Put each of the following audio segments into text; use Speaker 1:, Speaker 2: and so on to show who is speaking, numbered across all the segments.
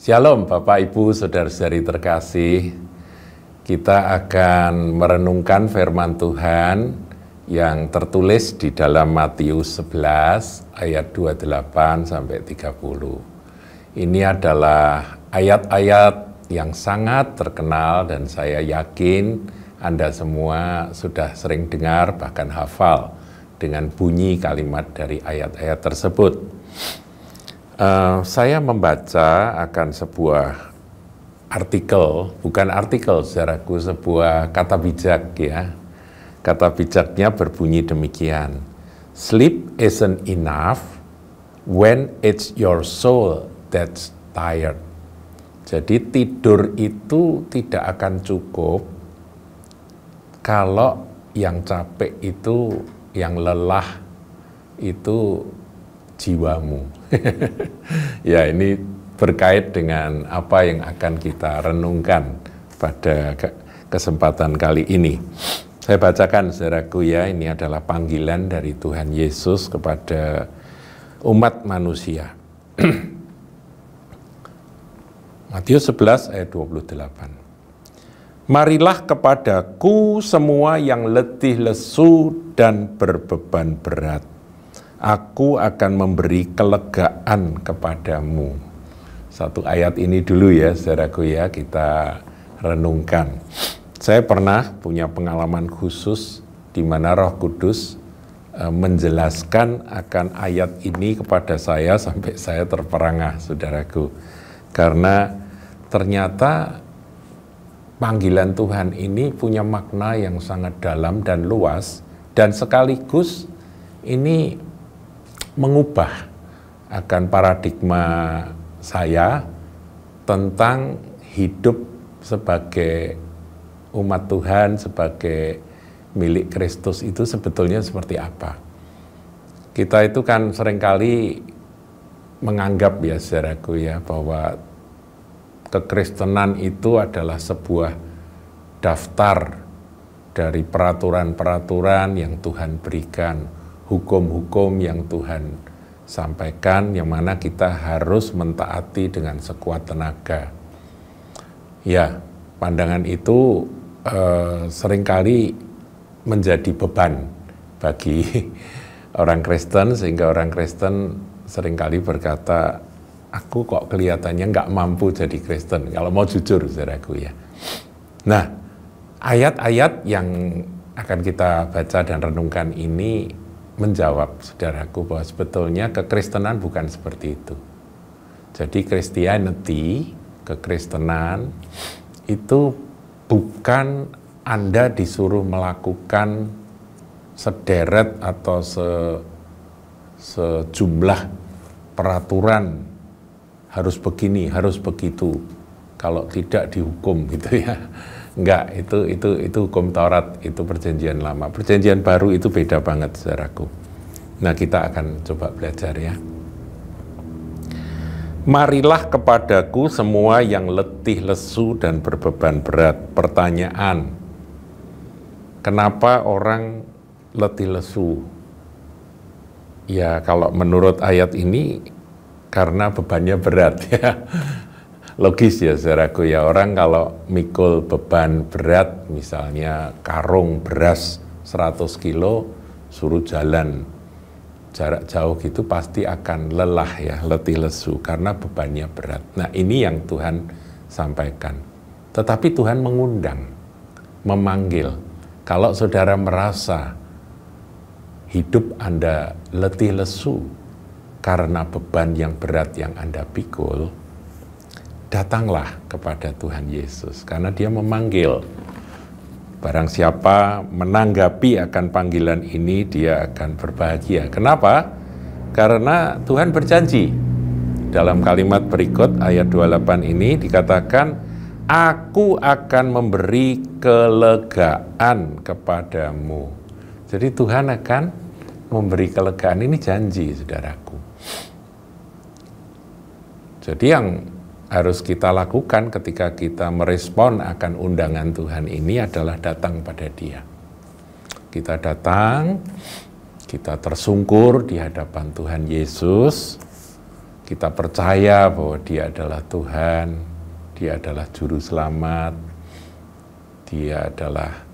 Speaker 1: Shalom Bapak Ibu Saudara-saudari terkasih. Kita akan merenungkan firman Tuhan yang tertulis di dalam Matius 11 ayat 28 sampai 30. Ini adalah ayat-ayat yang sangat terkenal dan saya yakin Anda semua sudah sering dengar bahkan hafal dengan bunyi kalimat dari ayat-ayat tersebut. Saya membaca akan sebuah artikel, bukan artikel saudaraku, sebuah kata bijak ya. Kata bijaknya berbunyi demikian. Sleep isn't enough when it's your soul that's tired. Jadi tidur itu tidak akan cukup kalau yang capek itu, yang lelah itu jiwamu. Ya, ini berkait dengan apa yang akan kita renungkan pada kesempatan kali ini. Saya bacakan saudaraku ya, ini adalah panggilan dari Tuhan Yesus kepada umat manusia. Matius 11 ayat 28. Marilah kepadaku semua yang letih lesu dan berbeban berat. Aku akan memberi kelegaan kepadamu. Satu ayat ini dulu ya, saudaraku ya, kita renungkan. Saya pernah punya pengalaman khusus di mana Roh Kudus menjelaskan akan ayat ini kepada saya sampai saya terperangah, saudaraku. Karena ternyata panggilan Tuhan ini punya makna yang sangat dalam dan luas, dan sekaligus ini mengubah akan paradigma saya tentang hidup sebagai umat Tuhan, sebagai milik Kristus itu sebetulnya seperti apa. Kita itu kan seringkali menganggap ya saudaraku ya, bahwa kekristenan itu adalah sebuah daftar dari peraturan-peraturan yang Tuhan berikan, hukum-hukum yang Tuhan sampaikan, yang mana kita harus mentaati dengan sekuat tenaga. Ya, pandangan itu seringkali menjadi beban bagi orang Kristen, sehingga orang Kristen seringkali berkata, aku kok kelihatannya nggak mampu jadi Kristen, kalau mau jujur saudaraku ya. Nah, ayat-ayat yang akan kita baca dan renungkan ini menjawab saudaraku bahwa sebetulnya kekristenan bukan seperti itu. Jadi Christianity, kekristenan itu bukan Anda disuruh melakukan sederet atau sejumlah peraturan, harus begini, harus begitu, kalau tidak dihukum gitu ya. Enggak, itu hukum Taurat, itu perjanjian lama. Perjanjian baru itu beda banget saudaraku. Nah, kita akan coba belajar ya. Marilah kepadaku semua yang letih lesu dan berbeban berat. Pertanyaan, kenapa orang letih lesu? Ya, kalau menurut ayat ini karena bebannya berat ya. Logis ya saudaraku ya, orang kalau mikul beban berat, misalnya karung beras 100 kilo, suruh jalan jarak jauh gitu pasti akan lelah ya, letih lesu karena bebannya berat. Nah, ini yang Tuhan sampaikan. Tetapi Tuhan mengundang, memanggil. Kalau saudara merasa hidup Anda letih lesu karena beban yang berat yang Anda pikul, datanglah kepada Tuhan Yesus, karena Dia memanggil. Barang siapa menanggapi akan panggilan ini, dia akan berbahagia. Kenapa? Karena Tuhan berjanji. Dalam kalimat berikut, ayat 28 ini dikatakan, aku akan memberi kelegaan kepadamu. Jadi Tuhan akan memberi kelegaan, ini janji saudaraku. Jadi yang harus kita lakukan ketika kita merespon akan undangan Tuhan ini adalah datang pada Dia. Kita datang, kita tersungkur di hadapan Tuhan Yesus, kita percaya bahwa Dia adalah Tuhan, Dia adalah Juru Selamat, Dia adalah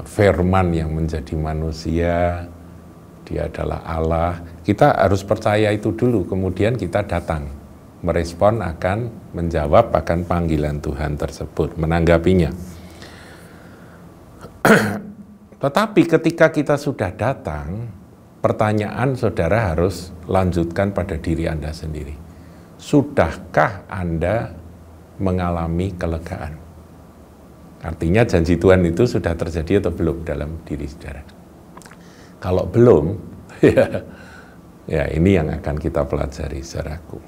Speaker 1: Firman yang menjadi manusia, Dia adalah Allah. Kita harus percaya itu dulu, kemudian kita datang, merespon akan, menjawab akan panggilan Tuhan tersebut, menanggapinya. Tetapi ketika kita sudah datang, pertanyaan saudara harus lanjutkan pada diri Anda sendiri. Sudahkah Anda mengalami kelegaan? Artinya janji Tuhan itu sudah terjadi atau belum dalam diri saudara? Kalau belum, ya ini yang akan kita pelajari, saudaraku.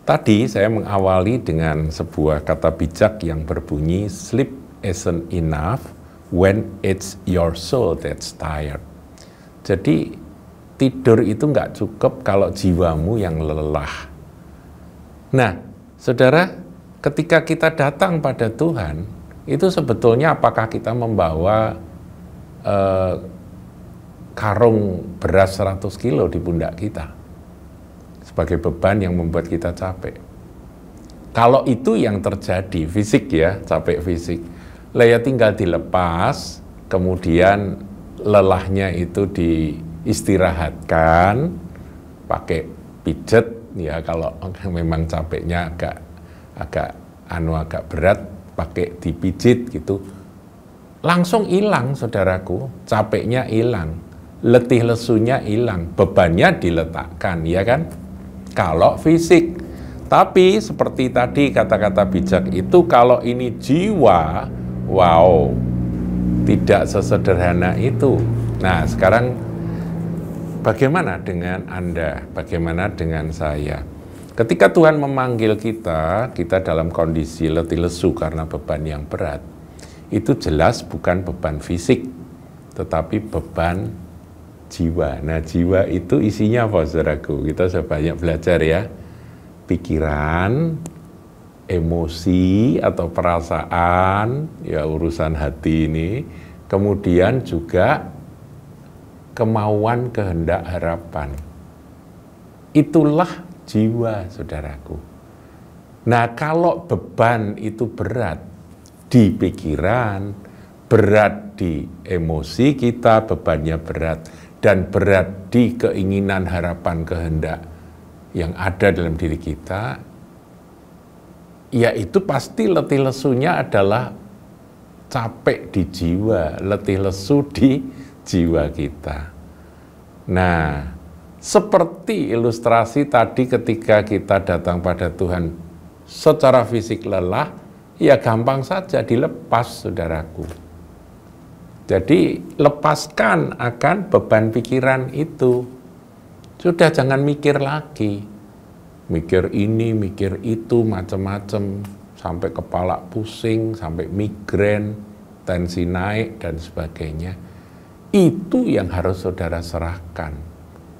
Speaker 1: Tadi saya mengawali dengan sebuah kata bijak yang berbunyi, sleep isn't enough when it's your soul that's tired. Jadi tidur itu nggak cukup kalau jiwamu yang lelah. Nah, saudara, ketika kita datang pada Tuhan, itu sebetulnya apakah kita membawa karung beras 100 kilo di pundak kita sebagai beban yang membuat kita capek? Kalau itu yang terjadi, fisik ya, capek fisik, lah ya tinggal dilepas, kemudian lelahnya itu diistirahatkan, pakai pijet, ya kalau memang capeknya agak berat, pakai dipijit gitu, langsung hilang saudaraku, capeknya hilang, letih lesunya hilang, bebannya diletakkan, ya kan? Kalau fisik. Tapi seperti tadi kata-kata bijak itu, kalau ini jiwa, wow, tidak sesederhana itu. Nah, sekarang bagaimana dengan Anda? Bagaimana dengan saya? Ketika Tuhan memanggil kita dalam kondisi letih lesu karena beban yang berat, itu jelas bukan beban fisik, tetapi beban jiwa. Nah, jiwa itu isinya apa, saudaraku? Kita sudah banyak belajar ya. Pikiran, emosi atau perasaan, ya urusan hati ini, kemudian juga kemauan, kehendak, harapan. Itulah jiwa, saudaraku. Nah, kalau beban itu berat di pikiran, berat di emosi kita, bebannya berat, dan berat di keinginan, harapan, kehendak yang ada dalam diri kita, ya itu pasti letih lesunya adalah capek di jiwa, letih lesu di jiwa kita. Nah, seperti ilustrasi tadi ketika kita datang pada Tuhan secara fisik lelah, ya gampang saja dilepas, saudaraku. Jadi lepaskan akan beban pikiran itu. Sudah jangan mikir lagi. Mikir ini, mikir itu, macam-macam. Sampai kepala pusing, sampai migrain, tensi naik, dan sebagainya. Itu yang harus saudara serahkan.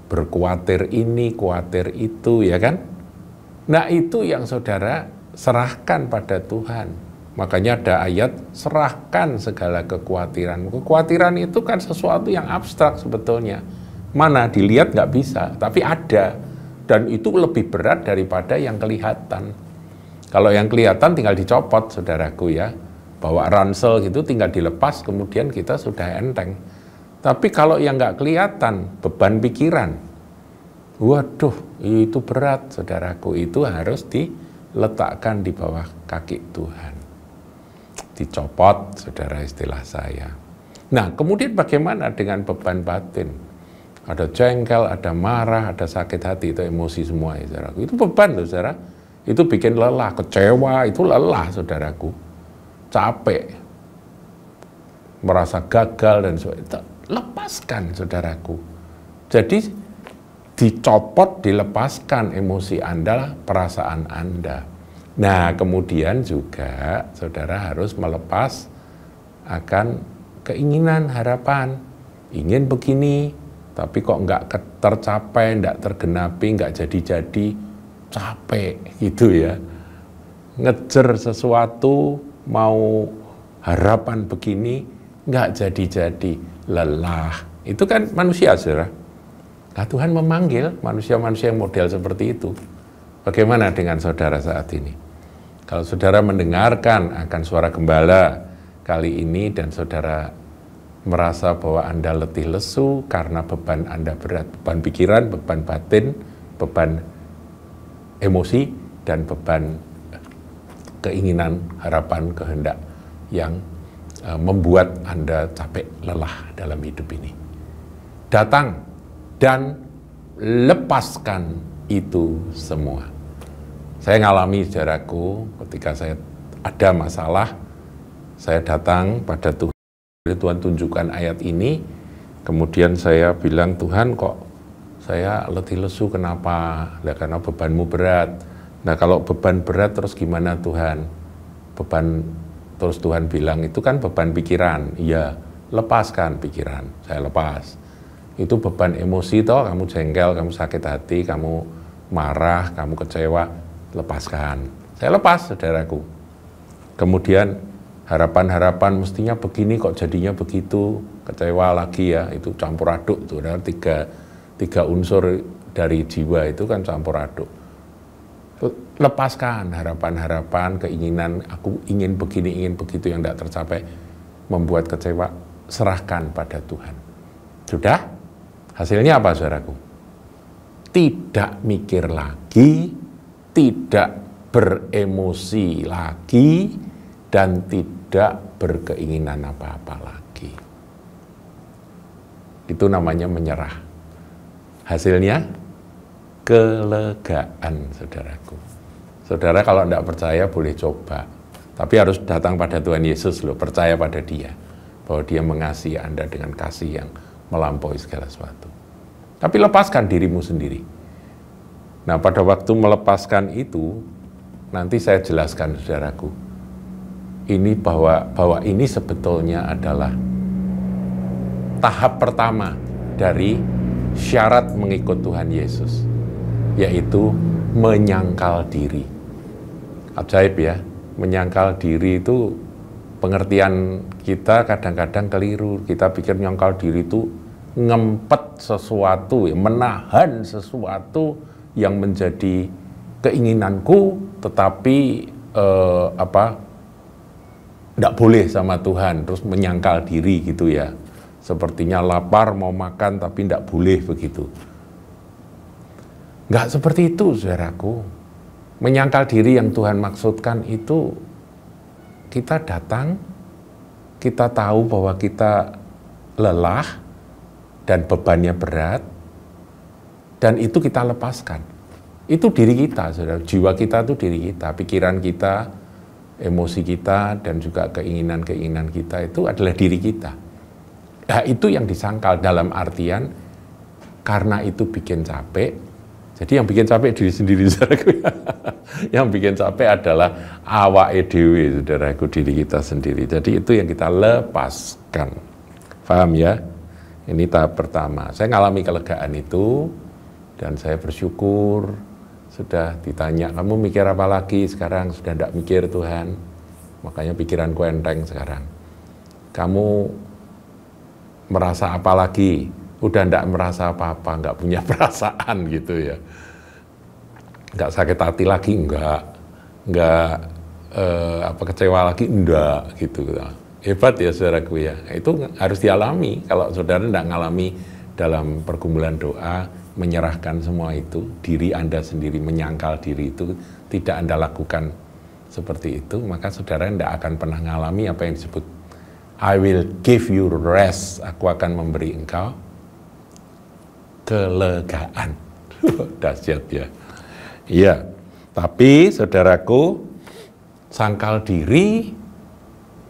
Speaker 1: Berkuatir ini, kuatir itu, ya kan? Nah, itu yang saudara serahkan pada Tuhan. Makanya ada ayat, serahkan segala kekhawatiran. Kekhawatiran itu kan sesuatu yang abstrak sebetulnya. Mana dilihat nggak bisa, tapi ada. Dan itu lebih berat daripada yang kelihatan. Kalau yang kelihatan tinggal dicopot, saudaraku ya. Bawa ransel gitu tinggal dilepas, kemudian kita sudah enteng. Tapi kalau yang nggak kelihatan, beban pikiran, waduh, itu berat, saudaraku. Itu harus diletakkan di bawah kaki Tuhan. Dicopot, saudara, istilah saya. Nah, kemudian bagaimana dengan beban batin? Ada jengkel, ada marah, ada sakit hati, itu emosi semua, ya, saudaraku. Itu beban, loh, saudara. Itu bikin lelah, kecewa, itu lelah, saudaraku. Capek, merasa gagal, dan sebagainya. Lepaskan, saudaraku. Jadi dicopot, dilepaskan emosi Anda, perasaan Anda. Nah, kemudian juga saudara harus melepas akan keinginan, harapan. Ingin begini, tapi kok nggak tercapai, nggak tergenapi, nggak jadi-jadi, capek gitu ya. Ngejar sesuatu, mau harapan begini, nggak jadi-jadi, lelah. Itu kan manusia, saudara. Nah, Tuhan memanggil manusia-manusia yang model seperti itu. Bagaimana dengan saudara saat ini? Kalau saudara mendengarkan akan suara gembala kali ini dan saudara merasa bahwa Anda letih lesu karena beban Anda berat, beban pikiran, beban batin, beban emosi, dan beban keinginan, harapan, kehendak yang membuat Anda capek, lelah dalam hidup ini. Datang dan lepaskan itu semua. Saya ngalami, saudaraku, ketika saya ada masalah, saya datang pada Tuhan. Tuhan tunjukkan ayat ini, kemudian saya bilang, Tuhan kok saya letih lesu, kenapa? Nah, karena bebanmu berat. Nah, kalau beban berat terus gimana Tuhan? Beban, terus Tuhan bilang, itu kan beban pikiran. Iya, lepaskan pikiran, saya lepas. Itu beban emosi toh, kamu jengkel, kamu sakit hati, kamu marah, kamu kecewa, lepaskan. Saya lepas, saudaraku. Kemudian harapan-harapan mestinya begini kok jadinya begitu, kecewa lagi ya, itu campur aduk tuh. Nah, tiga unsur dari jiwa itu kan campur aduk. Lepaskan harapan-harapan, keinginan, aku ingin begini, ingin begitu yang tidak tercapai, membuat kecewa, serahkan pada Tuhan. Sudah? Hasilnya apa, saudaraku? Tidak mikir lagi, tidak beremosi lagi, dan tidak berkeinginan apa-apa lagi. Itu namanya menyerah. Hasilnya kelegaan, saudaraku. Saudara kalau tidak percaya boleh coba, tapi harus datang pada Tuhan Yesus loh, percaya pada Dia, bahwa Dia mengasihi Anda dengan kasih yang melampaui segala sesuatu. Tapi lepaskan dirimu sendiri. Nah, pada waktu melepaskan itu, nanti saya jelaskan, saudaraku, ini bahwa ini sebetulnya adalah tahap pertama dari syarat mengikut Tuhan Yesus, yaitu menyangkal diri. Ajaib ya, menyangkal diri itu pengertian kita kadang-kadang keliru. Kita pikir menyangkal diri itu ngempet sesuatu, ya, menahan sesuatu yang menjadi keinginanku, tetapi tidak boleh sama Tuhan, terus menyangkal diri gitu ya. Sepertinya lapar mau makan tapi tidak boleh begitu. Nggak seperti itu, saudaraku. Menyangkal diri yang Tuhan maksudkan itu, kita datang, kita tahu bahwa kita lelah dan bebannya berat, dan itu kita lepaskan. Itu diri kita, saudara. Jiwa kita itu diri kita, pikiran kita, emosi kita, dan juga keinginan-keinginan kita itu adalah diri kita. Nah, itu yang disangkal dalam artian karena itu bikin capek. Jadi yang bikin capek diri sendiri, saudaraku. Yang bikin capek adalah awake dhewe, saudaraku, diri kita sendiri. Jadi itu yang kita lepaskan. Paham ya? Ini tahap pertama. Saya ngalami kelegaan itu dan saya bersyukur. Sudah ditanya, kamu mikir apa lagi sekarang? Sudah tidak mikir Tuhan. Makanya pikiranku enteng sekarang. Kamu merasa apa lagi? Udah tidak merasa apa-apa, nggak punya perasaan gitu ya. Nggak sakit hati lagi, nggak kecewa lagi, enggak gitu. Hebat ya, saudaraku ya. Itu harus dialami. Kalau saudara tidak ngalami dalam pergumulan doa, menyerahkan semua itu, diri Anda sendiri, menyangkal diri itu, tidak Anda lakukan seperti itu, maka saudara tidak akan pernah ngalami apa yang disebut I will give you rest, aku akan memberi engkau kelegaan. Dahsyat ya. Iya, tapi saudaraku, sangkal diri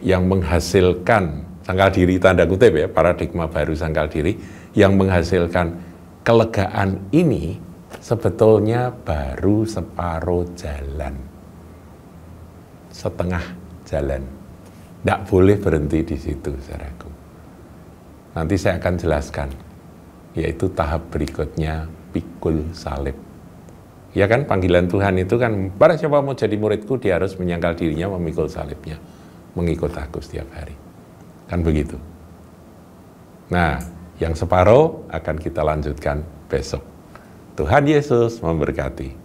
Speaker 1: yang menghasilkan, sangkal diri tanda kutip ya, paradigma baru sangkal diri, yang menghasilkan kelegaan ini sebetulnya baru separuh jalan, setengah jalan. Tidak boleh berhenti di situ, saudaraku. Nanti saya akan jelaskan, yaitu tahap berikutnya, pikul salib. Ya kan, panggilan Tuhan itu kan, barang siapa mau jadi muridku, dia harus menyangkal dirinya, memikul salibnya, mengikut aku setiap hari. Kan begitu. Nah, yang separuh akan kita lanjutkan besok. Tuhan Yesus memberkati.